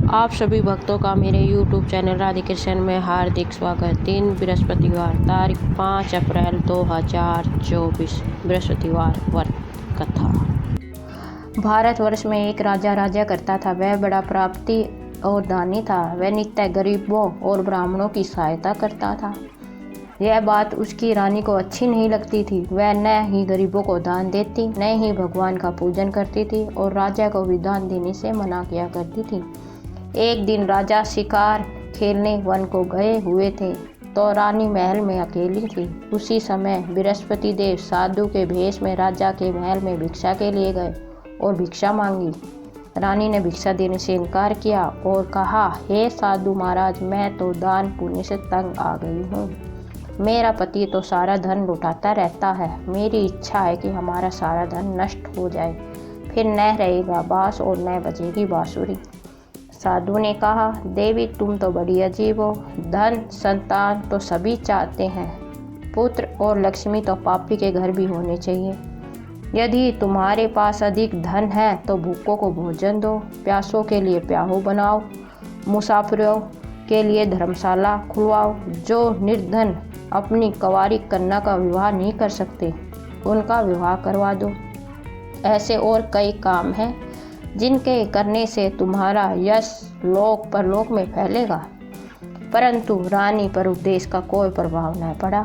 आप सभी भक्तों का मेरे YouTube चैनल राधे कृष्ण में हार्दिक स्वागत। दिन बृहस्पतिवार, तारीख 5 अप्रैल 2024, बृहस्पतिवार व्रत कथा। भारतवर्ष में एक राजा राज्य करता था। वह बड़ा प्राप्ति और दानी था। वह नित्य गरीबों और ब्राह्मणों की सहायता करता था। यह बात उसकी रानी को अच्छी नहीं लगती थी। वह न ही गरीबों को दान देती, न ही भगवान का पूजन करती थी और राजा को भी दान देने से मना किया करती थी। एक दिन राजा शिकार खेलने वन को गए हुए थे तो रानी महल में अकेली थी। उसी समय बृहस्पति देव साधु के भेष में राजा के महल में भिक्षा के लिए गए और भिक्षा मांगी। रानी ने भिक्षा देने से इनकार किया और कहा, हे साधु महाराज, मैं तो दान पुण्य से तंग आ गई हूँ। मेरा पति तो सारा धन लुटाता रहता है। मेरी इच्छा है कि हमारा सारा धन नष्ट हो जाए, फिर न रहेगा बांस और न बजेगी बांसुरी। साधु ने कहा, देवी तुम तो बड़ी अजीब हो। धन संतान तो सभी चाहते हैं, पुत्र और लक्ष्मी तो पापी के घर भी होने चाहिए। यदि तुम्हारे पास अधिक धन है तो भूखों को भोजन दो, प्यासों के लिए प्याऊ बनाओ, मुसाफिरों के लिए धर्मशाला खुलवाओ। जो निर्धन अपनी कंवारी कन्या का विवाह नहीं कर सकते, उनका विवाह करवा दो। ऐसे और कई काम हैं जिनके करने से तुम्हारा यश लोक परलोक में फैलेगा। परंतु रानी पर उपदेश का कोई प्रभाव न पड़ा।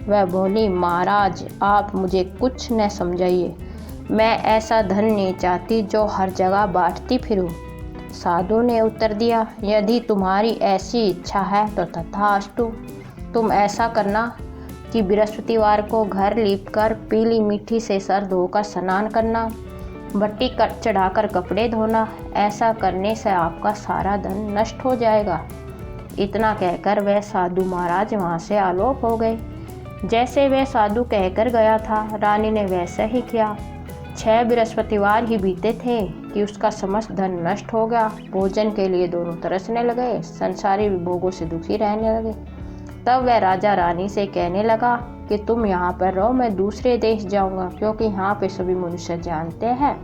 वह बोली, महाराज आप मुझे कुछ न समझाइए। मैं ऐसा धन नहीं चाहती जो हर जगह बांटती फिरूं। साधु ने उत्तर दिया, यदि तुम्हारी ऐसी इच्छा है तो तथास्तु। तुम ऐसा करना कि बृहस्पतिवार को घर लीपकर पीली मिट्टी से सर धोकर स्नान करना, भट्टी चढ़ाकर कपड़े धोना। ऐसा करने से आपका सारा धन नष्ट हो जाएगा। इतना कहकर वह साधु महाराज वहाँ से आलोक हो गए। जैसे वह साधु कहकर गया था, रानी ने वैसा ही किया। 6 बृहस्पतिवार ही बीते थे कि उसका समस्त धन नष्ट हो गया। भोजन के लिए दोनों तरसने लगे, संसारी भोगों से दुखी रहने लगे। तब वह राजा रानी से कहने लगा कि तुम यहाँ पर रहो, मैं दूसरे देश जाऊँगा, क्योंकि यहाँ पे सभी मनुष्य जानते हैं,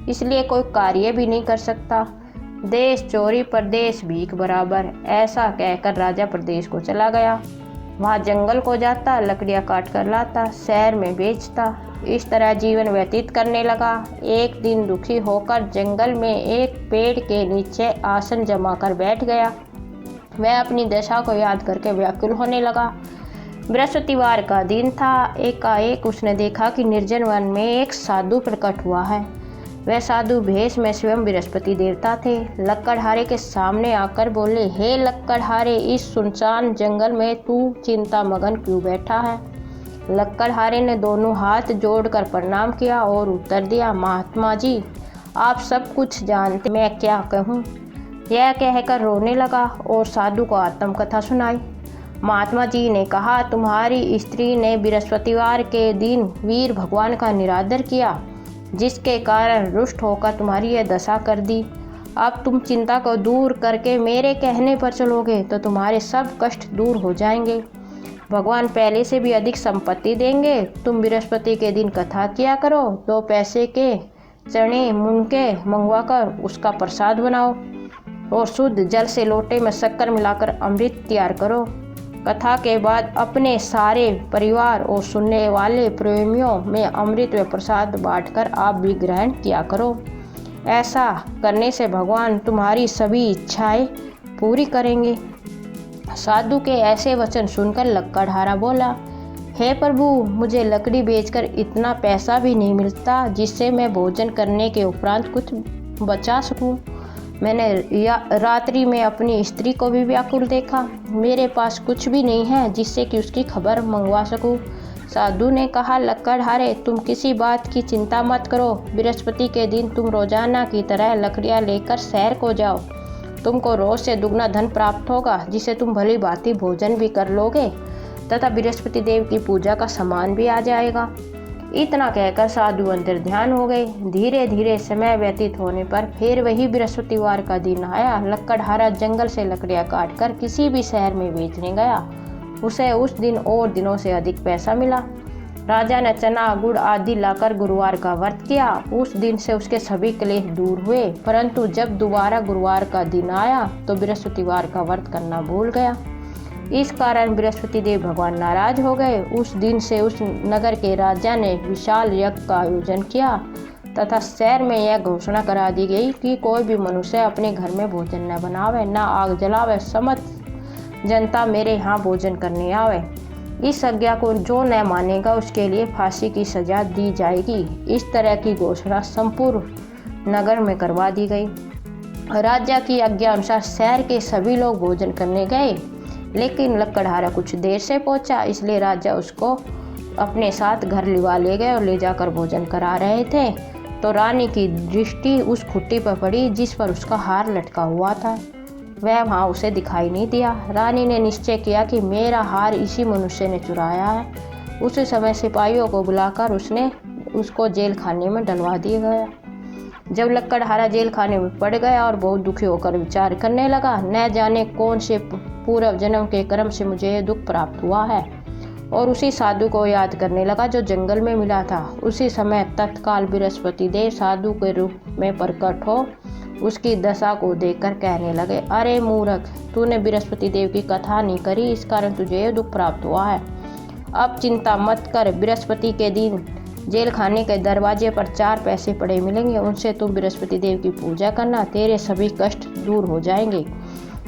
इसलिए कोई कार्य भी नहीं कर सकता। देश चोरी परदेश भीख बराबर। ऐसा कहकर राजा प्रदेश को चला गया। वहाँ जंगल को जाता, लकड़ियाँ काट कर लाता, शहर में बेचता। इस तरह जीवन व्यतीत करने लगा। एक दिन दुखी होकर जंगल में एक पेड़ के नीचे आसन जमा कर बैठ गया। वह अपनी दशा को याद करके व्याकुल होने लगा। बृहस्पतिवार का दिन था। एकाएक उसने देखा कि निर्जन वन में एक साधु प्रकट हुआ है। वह साधु भेष में स्वयं बृहस्पति देवता थे। लक्कड़हारे के सामने आकर बोले, हे लक्कड़हारे, इस सुनसान जंगल में तू चिंता मगन क्यों बैठा है? लक्कड़हारे ने दोनों हाथ जोड़कर प्रणाम किया और उत्तर दिया, महात्मा जी आप सब कुछ जानते, मैं क्या कहूँ। यह कहकर रोने लगा और साधु को आत्मकथा सुनाई। महात्मा जी ने कहा, तुम्हारी स्त्री ने बृहस्पतिवार के दिन वीर भगवान का निरादर किया, जिसके कारण रुष्ट होकर तुम्हारी यह दशा कर दी। अब तुम चिंता को दूर करके मेरे कहने पर चलोगे तो तुम्हारे सब कष्ट दूर हो जाएंगे। भगवान पहले से भी अधिक संपत्ति देंगे। तुम बृहस्पति के दिन कथा किया करो, 2 पैसे के चने मुनके मंगवा कर उसका प्रसाद बनाओ और शुद्ध जल से लोटे में शक्कर मिलाकर अमृत तैयार करो। कथा के बाद अपने सारे परिवार और सुनने वाले प्रेमियों में अमृत व प्रसाद बांटकर आप भी ग्रहण किया करो। ऐसा करने से भगवान तुम्हारी सभी इच्छाएं पूरी करेंगे। साधु के ऐसे वचन सुनकर लक्कड़हारा बोला, हे प्रभु, मुझे लकड़ी बेचकर इतना पैसा भी नहीं मिलता जिससे मैं भोजन करने के उपरांत कुछ बचा सकूं। मैंने रात्रि में अपनी स्त्री को भी व्याकुल देखा। मेरे पास कुछ भी नहीं है जिससे कि उसकी खबर मंगवा सकूं। साधु ने कहा, लक्कड़हारे, तुम किसी बात की चिंता मत करो। बृहस्पति के दिन तुम रोजाना की तरह लकड़ियां लेकर शहर को जाओ। तुमको रोज से दुगना धन प्राप्त होगा, जिससे तुम भली भांति भोजन भी कर लोगे तथा बृहस्पति देव की पूजा का सामान भी आ जाएगा। इतना कहकर साधु अंतर ध्यान हो गए। धीरे धीरे समय व्यतीत होने पर फिर वही बृहस्पतिवार का दिन आया। लक्कड़हारा जंगल से लकड़ियां काटकर किसी भी शहर में बेचने गया। उसे उस दिन और दिनों से अधिक पैसा मिला। राजा ने चना गुड़ आदि लाकर गुरुवार का व्रत किया। उस दिन से उसके सभी क्लेश दूर हुए, परंतु जब दोबारा गुरुवार का दिन आया तो बृहस्पतिवार का व्रत करना भूल गया। इस कारण बृहस्पति देव भगवान नाराज हो गए। उस दिन से उस नगर के राजा ने विशाल यज्ञ का आयोजन किया तथा शहर में यह घोषणा करा दी गई कि कोई भी मनुष्य अपने घर में भोजन न बनावे, न आग जलावे, समस्त जनता मेरे यहाँ भोजन करने आवे। इस आज्ञा को जो न मानेगा उसके लिए फांसी की सजा दी जाएगी। इस तरह की घोषणा संपूर्ण नगर में करवा दी गई। राजा की आज्ञा अनुसार शहर के सभी लोग भोजन करने गए, लेकिन लकड़हारा कुछ देर से पहुंचा, इसलिए राजा उसको अपने साथ घर लिवा ले गए और ले जाकर भोजन करा रहे थे तो रानी की दृष्टि उस खुट्टी पर पड़ी जिस पर उसका हार लटका हुआ था। वह वहाँ उसे दिखाई नहीं दिया। रानी ने निश्चय किया कि मेरा हार इसी मनुष्य ने चुराया है। उसी समय सिपाहियों को बुलाकर उसको जेल खाने में डलवा दिया गया। जब लकड़हारा जेल खाने में पड़ गया और बहुत दुखी होकर विचार करने लगा, न जाने कौन से पूर्व जन्म के कर्म से मुझे ये दुख प्राप्त हुआ है, और उसी साधु को याद करने लगा जो जंगल में मिला था। उसी समय तत्काल बृहस्पति देव साधु के रूप में प्रकट हो उसकी दशा को देखकर कहने लगे, अरे मूर्ख, तूने बृहस्पति देव की कथा नहीं करी, इस कारण तुझे ये दुख प्राप्त हुआ है। अब चिंता मत कर, बृहस्पति के दिन जेल खाने के दरवाजे पर 4 पैसे पड़े मिलेंगे, उनसे तुम बृहस्पति देव की पूजा करना, तेरे सभी कष्ट दूर हो जाएंगे।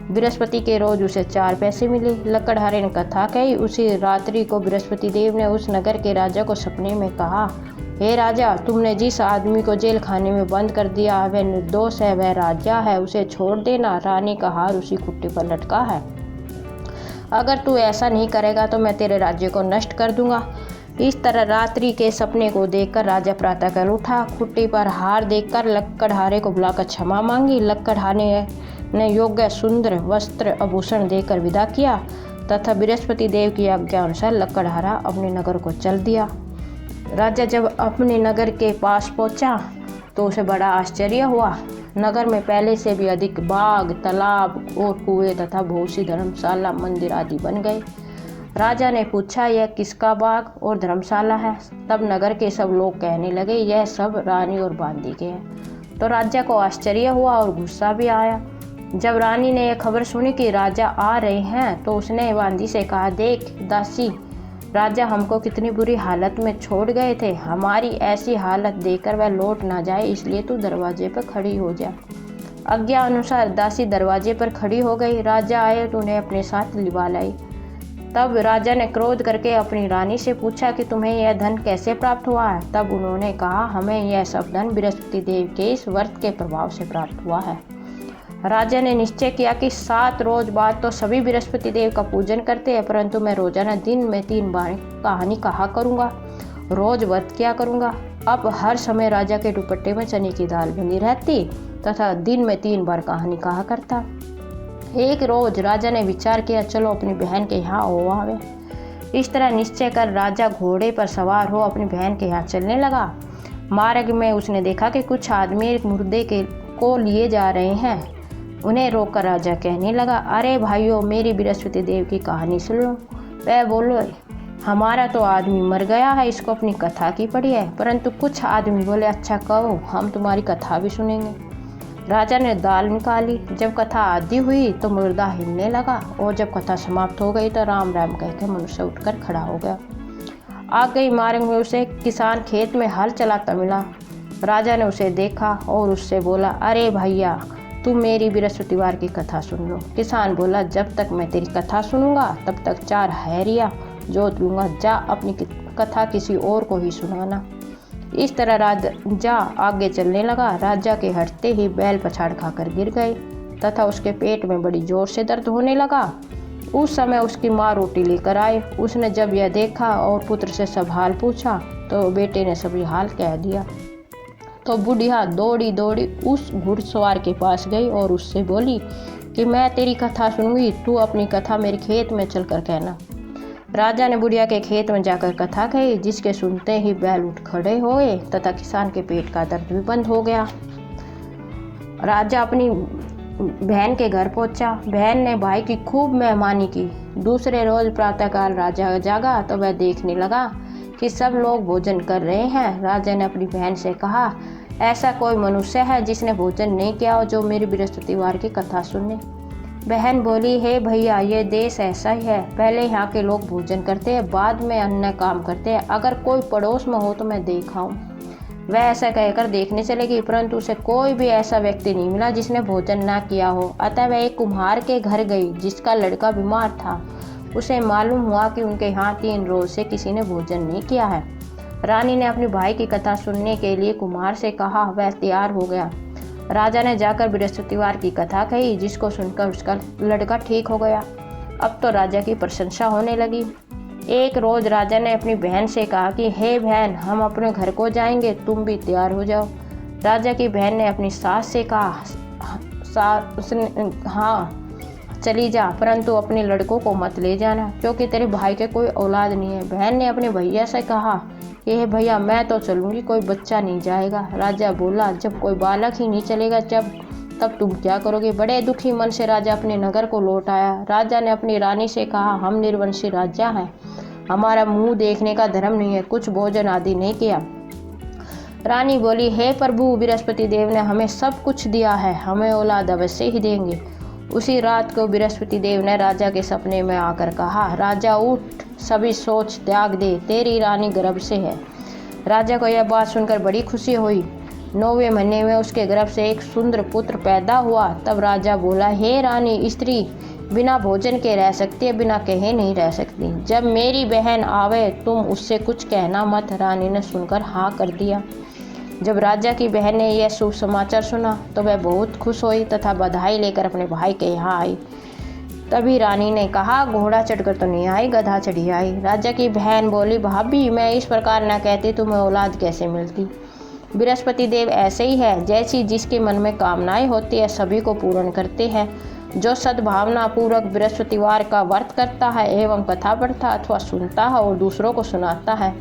बृहस्पति के रोज उसे 4 पैसे मिले। लकड़हारे ने कथा कही। उसी रात्रि को बृहस्पति देव ने उस नगर के राजा को सपने में कहा, हे राजा, तुमने जिस आदमी को जेल खाने में बंद कर दिया वह निर्दोष है, वह राजा है, उसे छोड़ देना। रानी का हार उसी खुट्टी पर लटका है। अगर तू ऐसा नहीं करेगा तो मैं तेरे राज्य को नष्ट कर दूंगा। इस तरह रात्रि के सपने को देखकर राजा प्रातःकाल उठा। खुट्टी पर हार देखकर लकड़हारे को बुलाकर क्षमा मांगी। लकड़हारे ने योग्य सुंदर वस्त्र आभूषण देकर विदा किया तथा बृहस्पति देव की आज्ञा अनुसार लकड़हारा अपने नगर को चल दिया। राजा जब अपने नगर के पास पहुंचा तो उसे बड़ा आश्चर्य हुआ। नगर में पहले से भी अधिक बाग, तालाब और कुएं तथा बहुत सी धर्मशाला, मंदिर आदि बन गए। राजा ने पूछा, यह किसका बाग और धर्मशाला है? तब नगर के सब लोग कहने लगे, यह सब रानी और बांदी के हैं। तो राजा को आश्चर्य हुआ और गुस्सा भी आया। जब रानी ने यह खबर सुनी कि राजा आ रहे हैं तो उसने बांदी से कहा, देख दासी, राजा हमको कितनी बुरी हालत में छोड़ गए थे, हमारी ऐसी हालत देखकर वह लौट ना जाए, इसलिए तू दरवाजे पर खड़ी हो जा। आज्ञा अनुसार दासी दरवाजे पर खड़ी हो गई। राजा आए तो उन्हें अपने साथ लिवा लाई। तब राजा ने क्रोध करके अपनी रानी से पूछा कि तुम्हें यह धन कैसे प्राप्त हुआ है? तब उन्होंने कहा, हमें यह सब धन बृहस्पति देव के इस व्रत के प्रभाव से प्राप्त हुआ है। राजा ने निश्चय किया कि 7 रोज बाद तो सभी बृहस्पति देव का पूजन करते हैं, परंतु मैं रोजाना दिन में 3 बार कहानी कहा करूँगा, रोज व्रत किया करूँगा। अब हर समय राजा के दुपट्टे में चने की दाल बनी रहती तथा दिन में 3 बार कहानी कहा करता। एक रोज राजा ने विचार किया, चलो अपनी बहन के यहाँ हो आवे। इस तरह निश्चय कर राजा घोड़े पर सवार हो अपनी बहन के यहाँ चलने लगा। मार्ग में उसने देखा कि कुछ आदमी एक मुर्दे को लिए जा रहे हैं। उन्हें रोककर राजा कहने लगा, अरे भाइयों, मेरी बृहस्पति देव की कहानी सुन लो। वह बोलो, हमारा तो आदमी मर गया है, इसको अपनी कथा की पड़ी है। परंतु कुछ आदमी बोले, अच्छा कहो, हम तुम्हारी कथा भी सुनेंगे। राजा ने दाल निकाली। जब कथा आधी हुई तो मुर्दा हिलने लगा और जब कथा समाप्त हो गई तो राम राम कहकर मनुष्य उठकर खड़ा हो गया। आ गई मार्ग में उसे किसान खेत में हल चलाता मिला। राजा ने उसे देखा और उससे बोला, अरे भैया, तुम मेरी बृहस्पतिवार की कथा सुन लो। किसान बोला, जब तक मैं तेरी कथा सुनूंगा तब तक 4 हैरिया जोत लूँगा, जा अपनी कथा किसी और को ही सुनाना। इस तरह राजा आगे चलने लगा। राजा के हटते ही बैल पछाड़ खाकर गिर गए तथा उसके पेट में बड़ी जोर से दर्द होने लगा। उस समय उसकी माँ रोटी लेकर आए। उसने जब यह देखा और पुत्र से सब हाल पूछा तो बेटे ने सभी हाल कह दिया। तो बुढ़िया दौड़ी दौड़ी उस घुड़सवार के पास गई और उससे बोली कि मैं तेरी कथा सुनूंगी, तू अपनी कथा मेरे खेत में चलकर कहना। राजा ने बुढ़िया के खेत में जाकर कथा कही, जिसके सुनते ही बैल उठ खड़े हो गए तथा किसान के पेट का दर्द भी बंद हो गया। राजा अपनी बहन के घर पहुंचा। बहन ने भाई की खूब मेहमानी की। दूसरे रोज प्रातःकाल राजा जागा तो वह देखने लगा कि सब लोग भोजन कर रहे हैं। राजा ने अपनी बहन से कहा, ऐसा कोई मनुष्य है जिसने भोजन नहीं किया हो जो मेरी बृहस्पतिवार की कथा सुने। बहन बोली, हे भैया, ये देश ऐसा ही है, पहले यहाँ के लोग भोजन करते हैं, बाद में अन्य काम करते हैं। अगर कोई पड़ोस में हो तो मैं देखा हूँ। वह ऐसा कहकर देखने चलेगी, परंतु उसे कोई भी ऐसा व्यक्ति नहीं मिला जिसने भोजन ना किया हो। अतः वह एक कुम्हार के घर गई जिसका लड़का बीमार था। उसे मालूम हुआ कि उनके यहाँ 3 रोज से किसी ने भोजन नहीं किया है। रानी ने अपने भाई की कथा सुनने के लिए कुम्हार से कहा। वह तैयार हो गया। राजा ने जाकर बृहस्पतिवार की कथा कही, जिसको सुनकर उसका लड़का ठीक हो गया। अब तो राजा की प्रशंसा होने लगी। एक रोज राजा ने अपनी बहन से कहा कि हे बहन, हम अपने घर को जाएंगे, तुम भी तैयार हो जाओ। राजा की बहन ने अपनी सास से कहा, हाँ चली जा, परंतु अपने लड़कों को मत ले जाना, क्योंकि तेरे भाई के कोई औलाद नहीं है। बहन ने अपने भैया से कहा, ये भैया, मैं तो चलूँगी, कोई बच्चा नहीं जाएगा। राजा बोला, जब कोई बालक ही नहीं चलेगा तब तुम क्या करोगे। बड़े दुखी मन से राजा अपने नगर को लौट आया। राजा ने अपनी रानी से कहा, हम निर्वंशी राजा हैं, हमारा मुंह देखने का धर्म नहीं है, कुछ भोजन आदि नहीं किया। रानी बोली, हे प्रभु, बृहस्पति देव ने हमें सब कुछ दिया है, हमें औलाद अवश्य ही देंगे। उसी रात को बृहस्पति देव ने राजा के सपने में आकर कहा, राजा उठ, सभी सोच त्याग दे, तेरी रानी गर्भ से है। राजा को यह बात सुनकर बड़ी खुशी हुई। 9वें महीने में उसके गर्भ से एक सुंदर पुत्र पैदा हुआ। तब राजा बोला, हे रानी, स्त्री बिना भोजन के रह सकती है, बिना कहे नहीं रह सकती। जब मेरी बहन आवे तुम उससे कुछ कहना मत। रानी ने सुनकर हाँ कर दिया। जब राजा की बहन ने यह शुभ समाचार सुना तो वह बहुत खुश हुई तथा बधाई लेकर अपने भाई के यहाँ आई। तभी रानी ने कहा, घोड़ा चढ़कर तो नहीं आई, गधा चढ़ी आई। राजा की बहन बोली, भाभी, मैं इस प्रकार न कहती, तुम्हें औलाद कैसे मिलती। बृहस्पति देव ऐसे ही है, जैसी जिसके मन में कामनाएं होती है सभी को पूर्ण करते हैं। जो सद्भावना पूर्वक बृहस्पतिवार का व्रत करता है एवं कथा पढ़ता अथवा सुनता है और दूसरों को सुनाता है,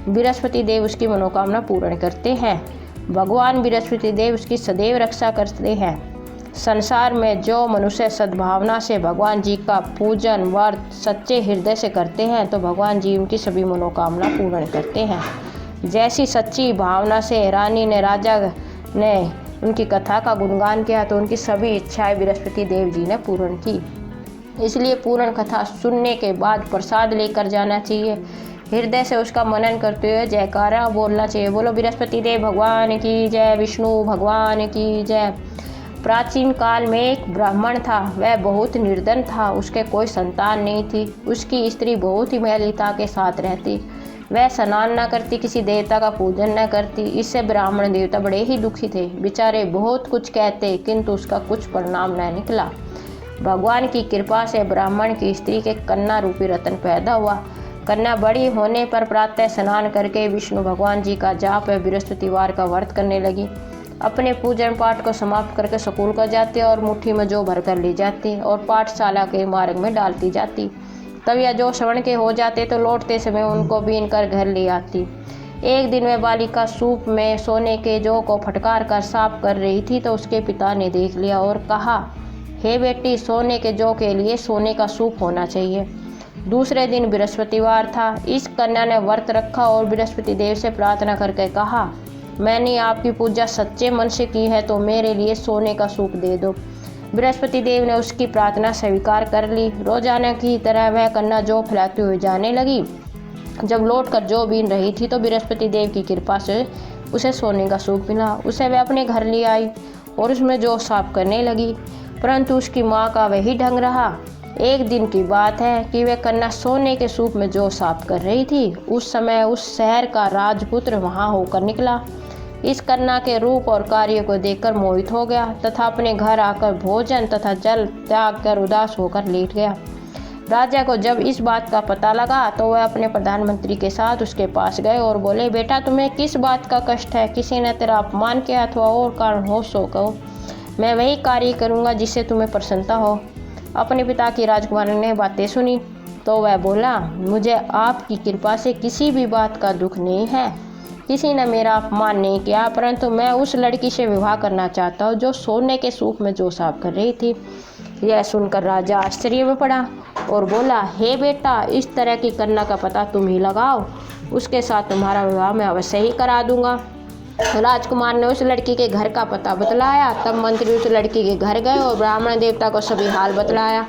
बृहस्पति देव उसकी मनोकामना पूर्ण करते हैं। भगवान बृहस्पति देव उसकी सदैव रक्षा करते हैं। संसार में जो मनुष्य सद्भावना से भगवान जी का पूजन व्रत सच्चे हृदय से करते हैं तो भगवान जी उनकी सभी मनोकामना पूर्ण करते हैं। जैसी सच्ची भावना से रानी ने राजा ने उनकी कथा का गुणगान किया तो उनकी सभी इच्छाएं बृहस्पति देव जी ने पूर्ण की। इसलिए पूर्ण कथा सुनने के बाद प्रसाद लेकर जाना चाहिए। हृदय से उसका मनन करते हुए जयकारा बोलना चाहिए। बोलो बृहस्पति देव भगवान की जय, विष्णु भगवान की जय। प्राचीन काल में एक ब्राह्मण था। वह बहुत निर्धन था, उसके कोई संतान नहीं थी। उसकी स्त्री बहुत ही मैलिता के साथ रहती। वह स्नान न करती, किसी देवता का पूजन न करती। इससे ब्राह्मण देवता बड़े ही दुखी थे। बेचारे बहुत कुछ कहते किंतु उसका कुछ परिणाम न निकला। भगवान की कृपा से ब्राह्मण की स्त्री के कन्या रूपी रतन पैदा हुआ। कन्या बड़ी होने पर प्रातः स्नान करके विष्णु भगवान जी का जाप व बृहस्पतिवार का व्रत करने लगी। अपने पूजन पाठ को समाप्त करके स्कूल को जाती और मुट्ठी में जौ भर कर ले जाती और पाठशाला के मार्ग में डालती जाती। तब यह जौ श्रवण के हो जाते तो लौटते समय उनको बीन कर घर ले आती। एक दिन वह बालिका सूप में सोने के जौ को फटकार कर साफ कर रही थी तो उसके पिता ने देख लिया और कहा, हे बेटी, सोने के जौ के लिए सोने का सूप होना चाहिए। दूसरे दिन बृहस्पतिवार था। इस कन्या ने व्रत रखा और बृहस्पति देव से प्रार्थना करके कहा, मैंने आपकी पूजा सच्चे मन से की है तो मेरे लिए सोने का सूप दे दो। बृहस्पति देव ने उसकी प्रार्थना स्वीकार कर ली। रोजाना की तरह वह कन्या जौ फैलाते हुए जाने लगी। जब लौटकर जौ बीन रही थी तो बृहस्पति देव की कृपा से उसे सोने का सूप मिला। उसे वह अपने घर ले आई और उसमें जौ साफ करने लगी, परंतु उसकी माँ का वही ढंग रहा। एक दिन की बात है कि वह कन्या सोने के सूप में जौ साफ कर रही थी। उस समय उस शहर का राजपुत्र वहां होकर निकला। इस कन्या के रूप और कार्य को देखकर मोहित हो गया तथा अपने घर आकर भोजन तथा जल त्याग कर उदास होकर लेट गया। राजा को जब इस बात का पता लगा तो वह अपने प्रधानमंत्री के साथ उसके पास गए और बोले, बेटा, तुम्हें किस बात का कष्ट है? किसी ने तेरा अपमान किया अथवा और कारण हो सो कहो, मैं वही कार्य करूँगा जिससे तुम्हें प्रसन्नता हो। अपने पिता की राजकुमारी ने बातें सुनी तो वह बोला, मुझे आपकी कृपा से किसी भी बात का दुख नहीं है। किसी ने मेरा अपमान नहीं किया, परंतु मैं उस लड़की से विवाह करना चाहता हूँ जो सोने के सूप में जौ साफ कर रही थी। यह सुनकर राजा आश्चर्य में पड़ा और बोला, हे बेटा, इस तरह की कन्या का पता तुम ही लगाओ। उसके साथ तुम्हारा विवाह मैं अवश्य ही करा दूंगा। राजकुमार ने उस लड़की के घर का पता बतलाया। तब मंत्री उस लड़की के घर गए और ब्राह्मण देवता को सभी हाल बतलाया।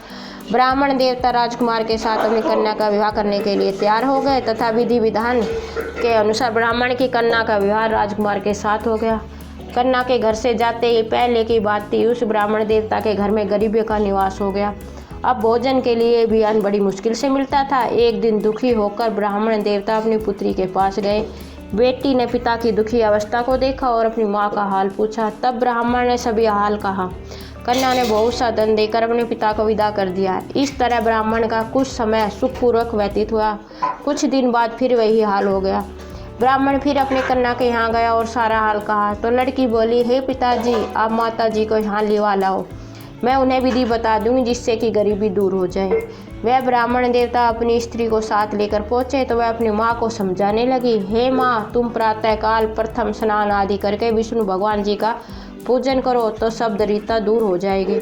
ब्राह्मण देवता राजकुमार के साथ अपनी कन्या का विवाह करने के लिए तैयार हो गए तथा विधि विधान के अनुसार ब्राह्मण की कन्या का विवाह राजकुमार के साथ हो गया। कन्या के घर से जाते ही पहले की बात थी, उस ब्राह्मण देवता के घर में गरीबी का निवास हो गया। अब भोजन के लिए भी अन्न बड़ी मुश्किल से मिलता था। एक दिन दुखी होकर ब्राह्मण देवता अपनी पुत्री के पास गए। बेटी ने पिता की दुखी अवस्था को देखा और अपनी माँ का हाल पूछा। तब ब्राह्मण ने सभी हाल कहा। कन्या ने बहुत सा धन देकर अपने पिता को विदा कर दिया। इस तरह ब्राह्मण का कुछ समय सुखपूर्वक व्यतीत हुआ। कुछ दिन बाद फिर वही हाल हो गया। ब्राह्मण फिर अपने कन्या के यहाँ गया और सारा हाल कहा तो लड़की बोली, हे पिताजी, आप माता जी को यहाँ लिवा लाओ, मैं उन्हें विधि बता दूंगी जिससे कि गरीबी दूर हो जाए। वह ब्राह्मण देवता अपनी स्त्री को साथ लेकर पहुँचे तो वह अपनी माँ को समझाने लगी, हे माँ, तुम प्रातःकाल प्रथम स्नान आदि करके विष्णु भगवान जी का पूजन करो तो सब दरिद्रता दूर हो जाएगी।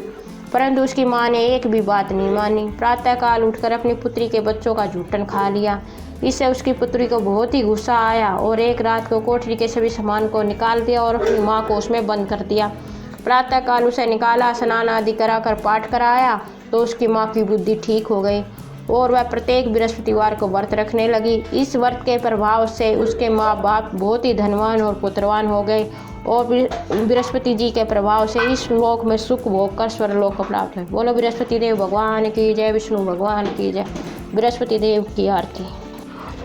परंतु उसकी माँ ने एक भी बात नहीं मानी। प्रातःकाल उठकर अपनी पुत्री के बच्चों का जूठन खा लिया। इससे उसकी पुत्री को बहुत ही गुस्सा आया और एक रात को कोठरी के सभी सामान को निकाल दिया और अपनी माँ को उसमें बंद कर दिया। प्रातःकाल उसे निकाला, स्नान आदि कराकर पाठ कराया तो उसकी माँ की बुद्धि ठीक हो गई और वह प्रत्येक बृहस्पतिवार को व्रत रखने लगी। इस व्रत के प्रभाव से उसके माँ बाप बहुत ही धनवान और पुत्रवान हो गए और बृहस्पति जी के प्रभाव से इस लोक में सुख भोग कर स्वर्गलोक को प्राप्त है। बोलो बृहस्पति देव भगवान की जय, विष्णु भगवान की जय, बृहस्पति देव की आरती।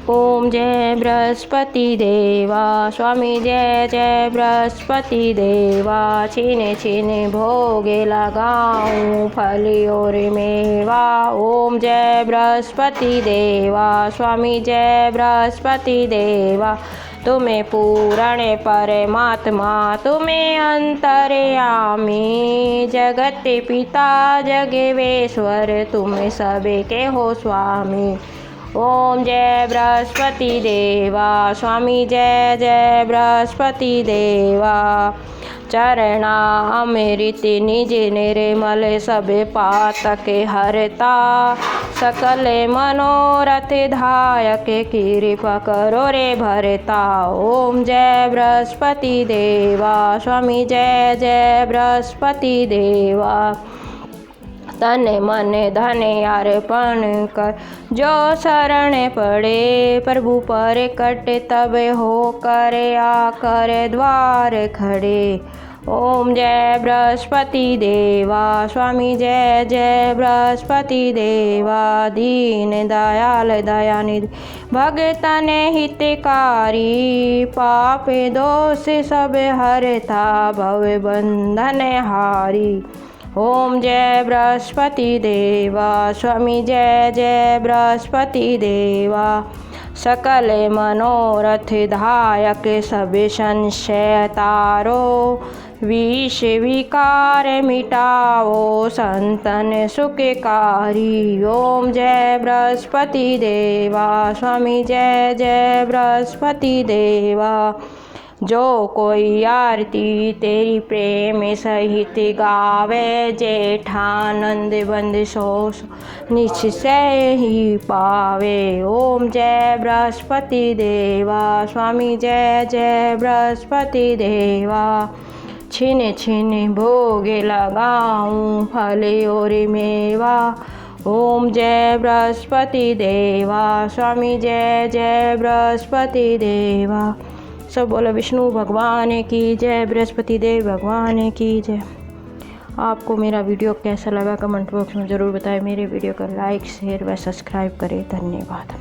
ओम जय बृहस्पति देवा स्वामी, जय जय बृहस्पति देवा। छीने छीने भोगे लगाऊं फली और मेवा। ओम जय बृहस्पति देवा स्वामी, जय बृहस्पति देवा। तुम्हें पूर्ण परमात्मा, तुम्हें अंतर्यामी, जगत पिता जगवेश्वर, तुम सबके हो स्वामी। ओम जय बृहस्पति देवा स्वामी, जय जय बृहस्पति देवा। चरणा अमृत निज निर्मल, सब पातक हरता, सकल मनोरथ धायक, कृपा करो रे भरता। ओम जय बृहस्पति देवा स्वामी, जय जय बृहस्पति देवा। तन मन धन अर्पण कर, जो शरण पड़े प्रभु पर कट, तब हो कर आकर द्वार खड़े। ओम जय बृहस्पति देवा स्वामी, जय जय बृहस्पति देवा। दीन दयाल दयानिधि, भगतन हितकारी, पाप दोष सब हरता, भव बंधन हारी। ओम जय बृहस्पति देवा स्वामी, जय जय बृहस्पति देवा। सकल मनोरथ धायक, सब संशय तारो, विष विकार मिटाओ, संतन सुखकारी। ओम जय बृहस्पति देवा स्वामी, जय जय बृहस्पति देवा। जो कोई आरती तेरी प्रेम सहित गावे, जेठानंद बंद सो निश्चय ही पावे। ओम जय बृहस्पति देवा स्वामी, जय जय बृहस्पति देवा। छिन छिन भोग लगाऊं फल और मेवा। ओम जय बृहस्पति देवा स्वामी, जय जय बृहस्पति देवा। सब बोलो विष्णु भगवान की जय, बृहस्पति देव भगवान की जय। आपको मेरा वीडियो कैसा लगा कमेंट बॉक्स में ज़रूर बताएं। मेरे वीडियो को लाइक शेयर व सब्सक्राइब करें। धन्यवाद।